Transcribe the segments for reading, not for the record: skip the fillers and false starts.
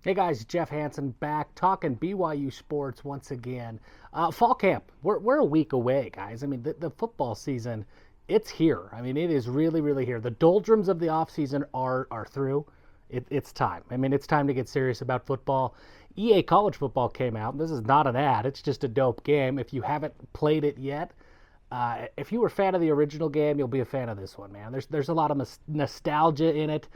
Hey guys, Jeff Hansen back talking BYU sports once again. Fall camp, we're a week away, guys. I mean, the football season, it's here. I mean, it is really here. The doldrums of the offseason are through. It's time. I mean, it's time to get serious about football. EA College Football came out. This is not an ad. It's just a dope game. If you haven't played it yet, if you were a fan of the original game, you'll be a fan of this one, man. There's a lot of nostalgia in it.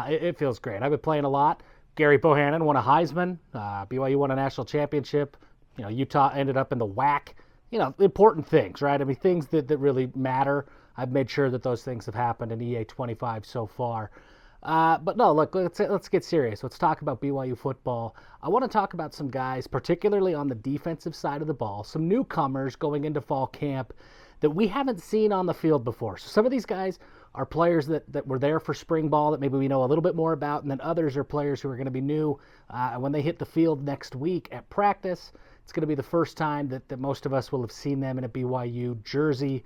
It feels great. I've been playing a lot. Gary Bohannon won a Heisman. BYU won a national championship. Utah ended up in the WAC. Important things, right? I mean, things that really matter. I've made sure that those things have happened in EA 25 so far. But no, look, let's get serious. Let's talk about BYU football. I want to talk about some guys, particularly on the defensive side of the ball, some newcomers going into fall camp that we haven't seen on the field before. So some of these guys are players that were there for spring ball that maybe we know a little bit more about, and then others are players who are going to be new when they hit the field next week at practice. It's going to be the first time that most of us will have seen them in a BYU jersey.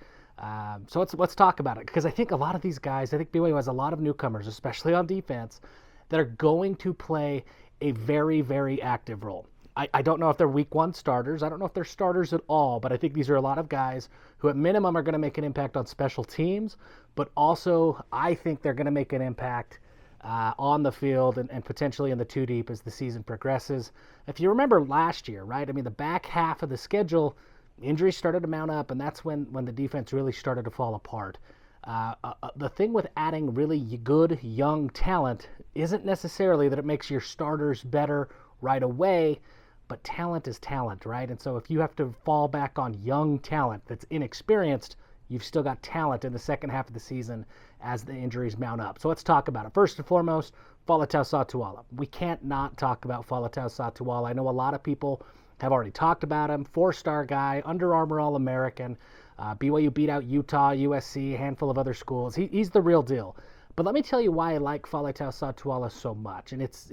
So let's talk about it, because I think a lot of these guys, I think BYU has a lot of newcomers, especially on defense, that are going to play a very active role. I don't know if they're week one starters. I don't know if they're starters at all, but I think these are a lot of guys who at minimum are going to make an impact on special teams, but also I think they're going to make an impact on the field and potentially in the two deep as the season progresses. If you remember last year, right? I mean, the back half of the schedule, injuries started to mount up, and that's when the defense really started to fall apart. The thing with adding really good young talent isn't necessarily that it makes your starters better right away, but talent is talent, right? And so if you have to fall back on young talent that's inexperienced, you've still got talent in the second half of the season as the injuries mount up. So let's talk about it. First and foremost, Faletau Satuala. We can't not talk about Faletau Satuala. I know a lot of people have already talked about him. 4-star guy, Under Armour All-American. BYU beat out Utah, USC, a handful of other schools. He's the real deal. But let me tell you why I like Faletau Satuala so much. And it's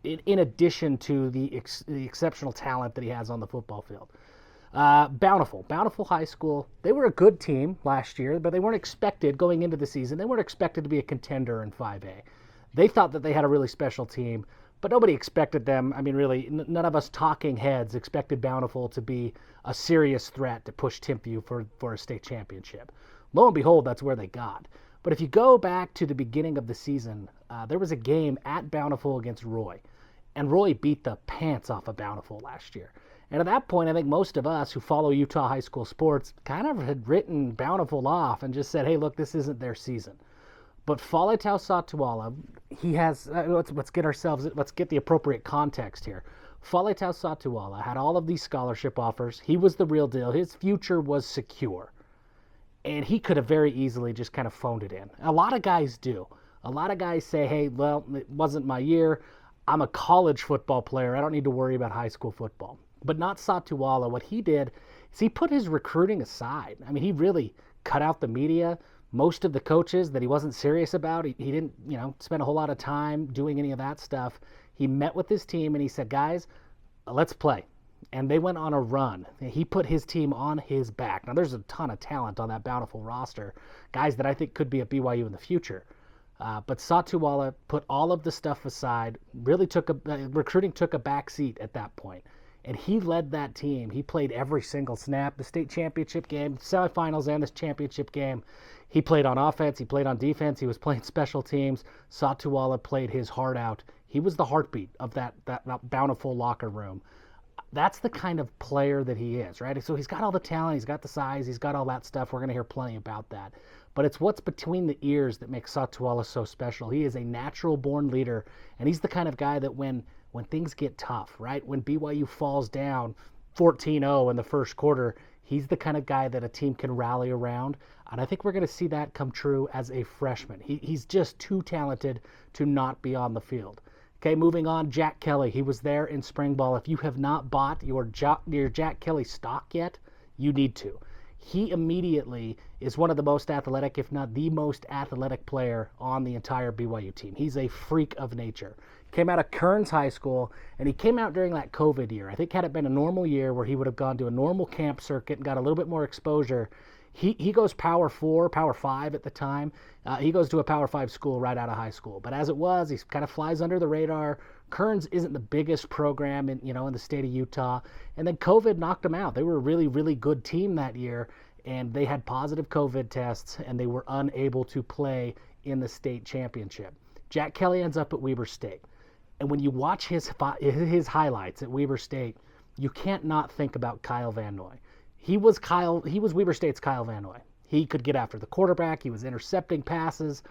in addition to the exceptional talent that he has on the football field. Bountiful High School. They were a good team last year, but they weren't expected going into the season. They weren't expected to be a contender in 5A. They thought that they had a really special team, but nobody expected them. I mean, really, none of us talking heads expected Bountiful to be a serious threat to push Timpview for a state championship. Lo and behold, that's where they got. But if you go back to the beginning of the season, there was a game at Bountiful against Roy, and Roy beat the pants off of Bountiful last year. And at that point, I think most of us who follow Utah high school sports kind of had written Bountiful off and just said, hey, look, this isn't their season. But Faletau Satuala, he has, let's get the appropriate context here. Faletau Satuala had all of these scholarship offers. He was the real deal. His future was secure. And he could have very easily just kind of phoned it in. A lot of guys do. A lot of guys say, hey, well, it wasn't my year. I'm a college football player. I don't need to worry about high school football. But not Satuala. What he did is he put his recruiting aside. I mean, he really cut out the media. Most of the coaches that he wasn't serious about, he didn't, spend a whole lot of time doing any of that stuff. He met with his team and he said, guys, let's play. And they went on a run. He put his team on his back. Now, there's a ton of talent on that Bountiful roster, guys that I think could be at BYU in the future. But Satuala put all of the stuff aside, really recruiting took a back seat at that point. And he led that team. He played every single snap, the state championship game, semifinals, and this championship game. He played on offense. He played on defense. He was playing special teams. Satuala played his heart out. He was the heartbeat of that Bountiful locker room. That's the kind of player that he is, right? So he's got all the talent. He's got the size. He's got all that stuff. We're going to hear plenty about that. But it's what's between the ears that makes Satuala so special. He is a natural-born leader, and he's the kind of guy that when things get tough, right? When BYU falls down 14-0 in the first quarter, he's the kind of guy that a team can rally around. And I think we're going to see that come true as a freshman. He's just too talented to not be on the field. Okay, moving on, Jack Kelly. He was there in spring ball. If you have not bought your Jack Kelly stock yet, you need to. He immediately is one of the most athletic, if not the most athletic player on the entire BYU team. He's a freak of nature. Came out of Kearns High School, and he came out during that COVID year. I think had it been a normal year where he would have gone to a normal camp circuit and got a little bit more exposure, He goes Power 4, Power 5 at the time. He goes to a Power 5 school right out of high school. But as it was, he kind of flies under the radar. Kearns isn't the biggest program in the state of Utah. And then COVID knocked them out. They were a really, really good team that year, and they had positive COVID tests, and they were unable to play in the state championship. Jack Kelly ends up at Weber State. And when you watch his highlights at Weber State, you can't not think about Kyle Van Noy. He was Weber State's Kyle Van Noy. He could get after the quarterback. He was intercepting passes,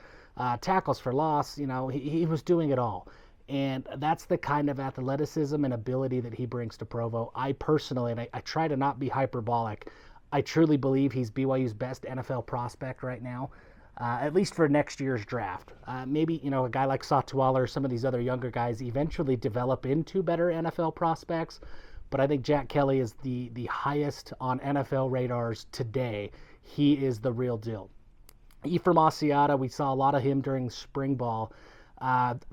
tackles for loss. He was doing it all. And that's the kind of athleticism and ability that he brings to Provo. I personally, and I try to not be hyperbolic, I truly believe he's BYU's best NFL prospect right now, at least for next year's draft. Maybe, a guy like Satuala or some of these other younger guys eventually develop into better NFL prospects. But I think Jack Kelly is the highest on NFL radars today. He is the real deal. Ephraim Asiata, we saw a lot of him during spring ball.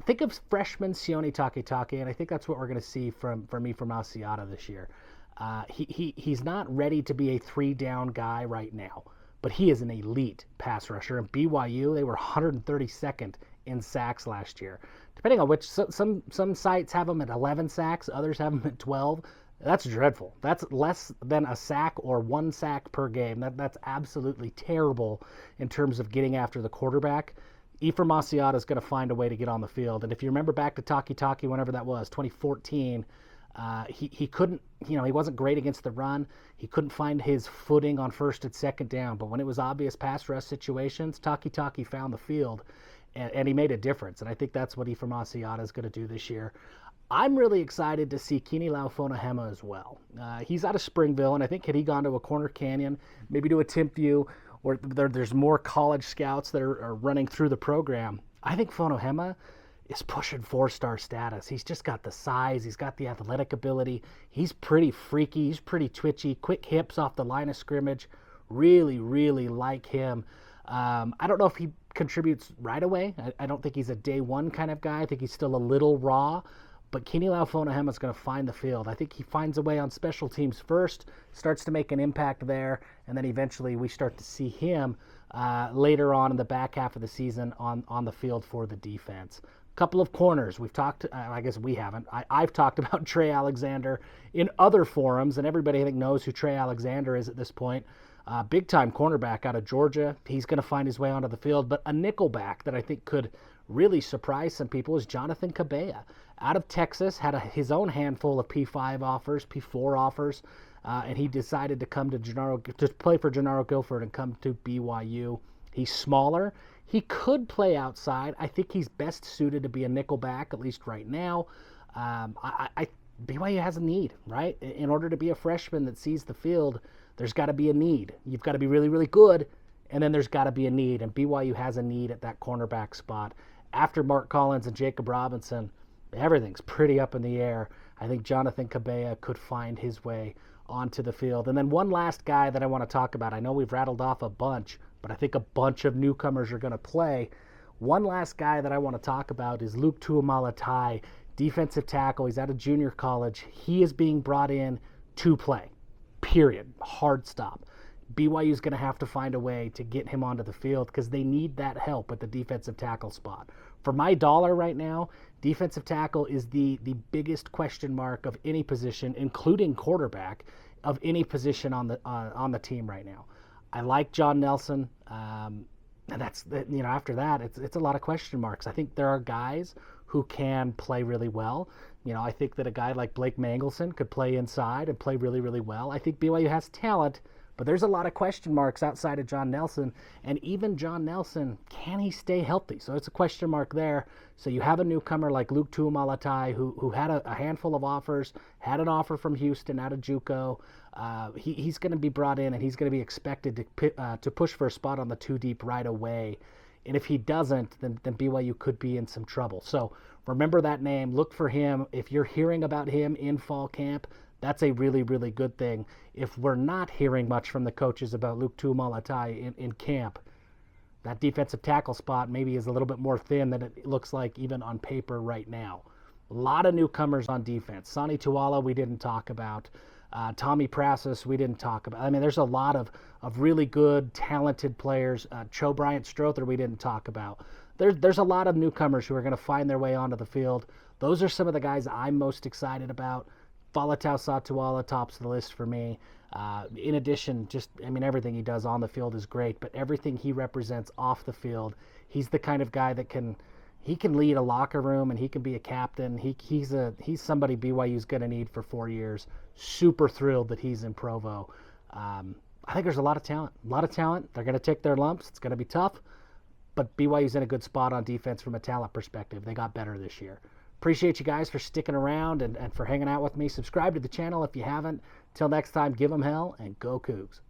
Think of freshman Sione Takitaki, and I think that's what we're going to see from Ephraim Asiata this year. He's not ready to be a 3-down guy right now, but he is an elite pass rusher. And BYU, they were 132nd in sacks last year. Depending on which, some sites have them at 11 sacks, others have them at 12. That's dreadful. That's less than a sack or 1 sack per game. That's absolutely terrible in terms of getting after the quarterback. Ephraim Asiata is going to find a way to get on the field. And if you remember back to Taki, whenever that was, 2014, he couldn't, he wasn't great against the run. He couldn't find his footing on first and second down. But when it was obvious pass rush situations, Taki found the field, and he made a difference. And I think that's what Ephraim Asiata is going to do this year. I'm really excited to see Kini Laufonahema as well. He's out of Springville, and I think had he gone to a Corner Canyon, maybe to a Timpview, where there's more college scouts that are running through the program, I think Fonahema is pushing 4-star status. He's just got the size. He's got the athletic ability. He's pretty freaky. He's pretty twitchy. Quick hips off the line of scrimmage. Really, really like him. I don't know if he contributes right away. I don't think he's a day one kind of guy. I think he's still a little raw. But Kini Laufonahema is going to find the field. I think he finds a way on special teams first, starts to make an impact there, and then eventually we start to see him later on in the back half of the season on the field for the defense. A couple of corners. We've talked, I guess we haven't. I've talked about Tre Alexander in other forums, and everybody I think knows who Tre Alexander is at this point. Big-time cornerback out of Georgia. He's going to find his way onto the field. But a nickelback that I think could really surprise some people is Jonathan Cabella. Out of Texas, had his own handful of P5 offers, P4 offers, and he decided to come to play for Gennaro Guilford and come to BYU. He's smaller. He could play outside. I think he's best suited to be a nickelback, at least right now. BYU has a need, right? In order to be a freshman that sees the field, there's got to be a need. You've got to be really, really good, and then there's got to be a need, and BYU has a need at that cornerback spot. After Mark Collins and Jacob Robinson, everything's pretty up in the air. I think Jonathan Cabella could find his way onto the field. And then one last guy that I want to talk about. I know we've rattled off a bunch, but I think a bunch of newcomers are going to play. One last guy that I want to talk about is Luke Tuamalatai, defensive tackle. He's out of junior college. He is being brought in to play, period. Hard stop. BYU is going to have to find a way to get him onto the field because they need that help at the defensive tackle spot. For my dollar right now, defensive tackle is the biggest question mark of any position, including quarterback, of any position on the team right now. I like John Nelson, and that's after that it's a lot of question marks. I think there are guys who can play really well. I think that a guy like Blake Mangelson could play inside and play really, really well. I think BYU has talent. But there's a lot of question marks outside of John Nelson. And even John Nelson, can he stay healthy? So it's a question mark there. So you have a newcomer like Luke Tuamalatai who had a handful of offers, had an offer from Houston out of JUCO. He's going to be brought in and he's going to be expected to push for a spot on the 2 deep right away. And if he doesn't, then BYU could be in some trouble. So remember that name. Look for him. If you're hearing about him in fall camp, that's a really, really good thing. If we're not hearing much from the coaches about Luke Tuamalatai in camp, that defensive tackle spot maybe is a little bit more thin than it looks like even on paper right now. A lot of newcomers on defense. Sonny Tuala we didn't talk about. Tommy Prasis, we didn't talk about. I mean, there's a lot of really good, talented players. Cho Bryant Strother, we didn't talk about. There's a lot of newcomers who are going to find their way onto the field. Those are some of the guys I'm most excited about. Faletau Satuala tops the list for me. In addition, everything he does on the field is great, but everything he represents off the field, he's the kind of guy that can lead a locker room, and he can be a captain. He's somebody BYU's going to need for 4 years. Super thrilled that he's in Provo. I think there's a lot of talent. They're going to take their lumps. It's going to be tough, but BYU's in a good spot on defense from a talent perspective. They got better this year. Appreciate you guys for sticking around and for hanging out with me. Subscribe to the channel if you haven't. Till next time, give them hell and go Cougs.